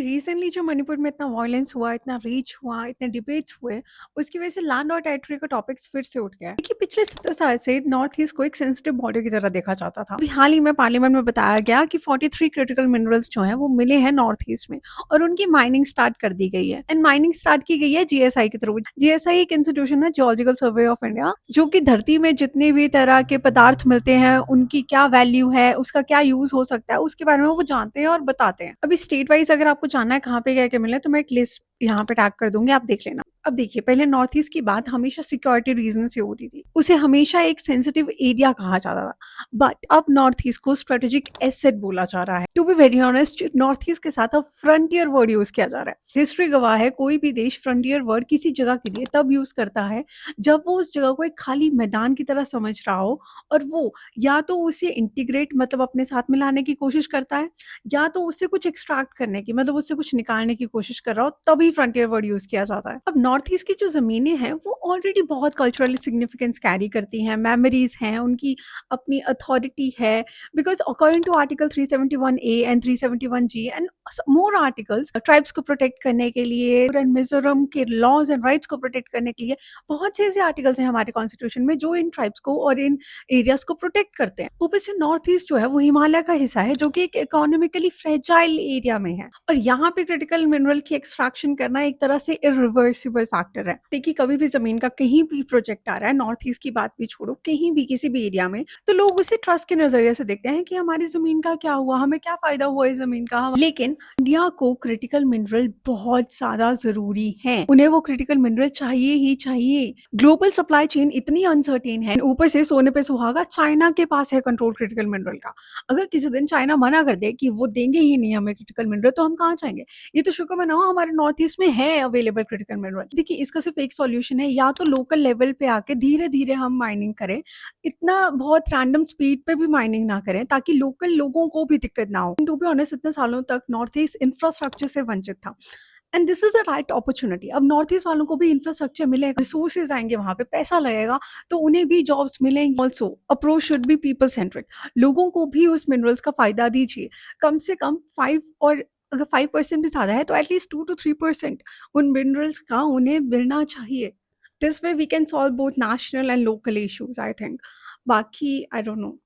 Recently जो मणिपुर में इतना वायलेंस हुआ, इतना रीच हुआ, इतने डिबेट्स हुए, उसकी वजह से लैंड और टेरिटरी का टॉपिक्स फिर से उठ गया है। देखिए, पिछले 70 साल से नॉर्थ ईस्ट को एक सेंसिटिव बॉर्डर की तरह देखा जाता था। अभी हाल ही में पार्लियामेंट में बताया गया कि 43 क्रिटिकल मिनरल्स जो हैं वो मिले हैं नॉर्थ ईस्ट में और उनकी माइनिंग स्टार्ट कर दी गई है। एंड माइनिंग स्टार्ट की गई है जीएसआई के थ्रू। जीएसआई एक इंस्टीट्यूशन है, जियोलॉजिकल सर्वे ऑफ इंडिया, जो कि धरती में जितने भी तरह के पदार्थ मिलते हैं उनकी क्या वैल्यू है, उसका क्या यूज हो सकता है, उसके बारे में वो जानते हैं और बताते हैं। अभी स्टेट वाइज अगर आपको जानना है कहाँ पे क्या क्या मिला है, तो मैं एक लिस्ट यहाँ पे टैग कर दूंगी, आप देख लेना। अब देखिए, पहले नॉर्थ ईस्ट की बात हमेशा सिक्योरिटी रीजन से होती थी, उसे हमेशा एक सेंसिटिव एरिया कहा जाता था। बट अब नॉर्थ ईस्ट को स्ट्रेटेजिक एसेट बोला जा रहा है। To be very honest, north east के साथ अब फ्रंटियर वर्ड यूज किया जा रहा है। हिस्ट्री गवाह है, कोई भी देश फ्रंटियर वर्ड किसी जगह के लिए तब यूज करता है जब वो उस जगह को एक खाली मैदान की तरह समझ रहा हो, और वो या तो उसे इंटीग्रेट मतलब अपने साथ मिलाने की कोशिश करता है, या तो उससे कुछ एक्सट्रैक्ट करने की मतलब उससे कुछ निकालने की कोशिश कर रहा हो, तभी फ्रंटियर वर्ड यूज किया जाता है। अब नॉर्थ ईस्ट की जो जमीनें हैं वो ऑलरेडी बहुत कल्चरली सिग्निफिकेंस कैरी करती हैं, मेमोरीज हैं, उनकी अपनी अथॉरिटी है। Because according to article 371A and 371G and more articles, tribes को प्रोटेक्ट करने के लिए और मिजोरम के लॉज एंड राइट्स को प्रोटेक्ट करने के लिए बहुत से ऐसे आर्टिकल्स हैं हमारे कॉन्स्टिट्यूशन में जो इन ट्राइब्स को और इन एरियाज को प्रोटेक्ट करते हैं। ऊपर से नॉर्थ ईस्ट जो है वो हिमालय का हिस्सा है, जो कि एक इकोनॉमिकली फ्रेजाइल एरिया में है, और यहाँ पे क्रिटिकल मिनरल की एक्सट्रैक्शन करना एक तरह से इरिवर्सिबल फैक्टर है। देखिए, कभी भी जमीन का कहीं भी प्रोजेक्ट आ रहा है, नॉर्थ ईस्ट की बात भी छोड़ो, कहीं भी किसी भी एरिया में, तो लोग उसे ट्रस्ट के नजरिए से देखते हैं कि हमारी जमीन का क्या हुआ, हमें क्या फायदा हुआ इस जमीन का। लेकिन इंडिया को क्रिटिकल मिनरल बहुत ज्यादा जरूरी है, उन्हें वो क्रिटिकल मिनरल चाहिए ही चाहिए। ग्लोबल सप्लाई चेन इतनी अनसर्टेन है, ऊपर से सोने पे सुहागा चाइना के पास है कंट्रोल क्रिटिकल मिनरल का। अगर किसी दिन चाइना मना कर दे कि वो देंगे ही नहीं हमें क्रिटिकल मिनरल, तो हम कहाँ जाएंगे? ये तो शुक्र मनाओ हमारे नॉर्थ ईस्ट में है अवेलेबल क्रिटिकल मिनरल। देखिए, इसका सिर्फ एक सॉल्यूशन है, या तो लोकल लेवल पे आके धीरे धीरे हम माइनिंग करें, इतना बहुत रैंडम स्पीड पे भी माइनिंग ना करें ताकि लोकल लोगों को भी दिक्कत ना हो। टू बी ऑनेस्ट, इतने सालों तक नॉर्थ ईस्ट इंफ्रास्ट्रक्चर से वंचित था, and this is a right opportunity. अब नॉर्थ ईस्ट वालों को भी इंफ्रास्ट्रक्चर मिलेगा, रिसोर्सेज आएंगे, वहां पे पैसा लगेगा, तो उन्हें भी जॉब्स मिलेंगे। Also approach should be people centric, लोगों को भी उस मिनरल्स का फायदा दीजिए। कम से कम 5, और अगर 5% भी ज्यादा है तो एटलीस्ट 2 to 3% उन मिनरल्स का उन्हें मिलना चाहिए। This way we can solve both national and local issues, I think. बाकी आई डोंट नो।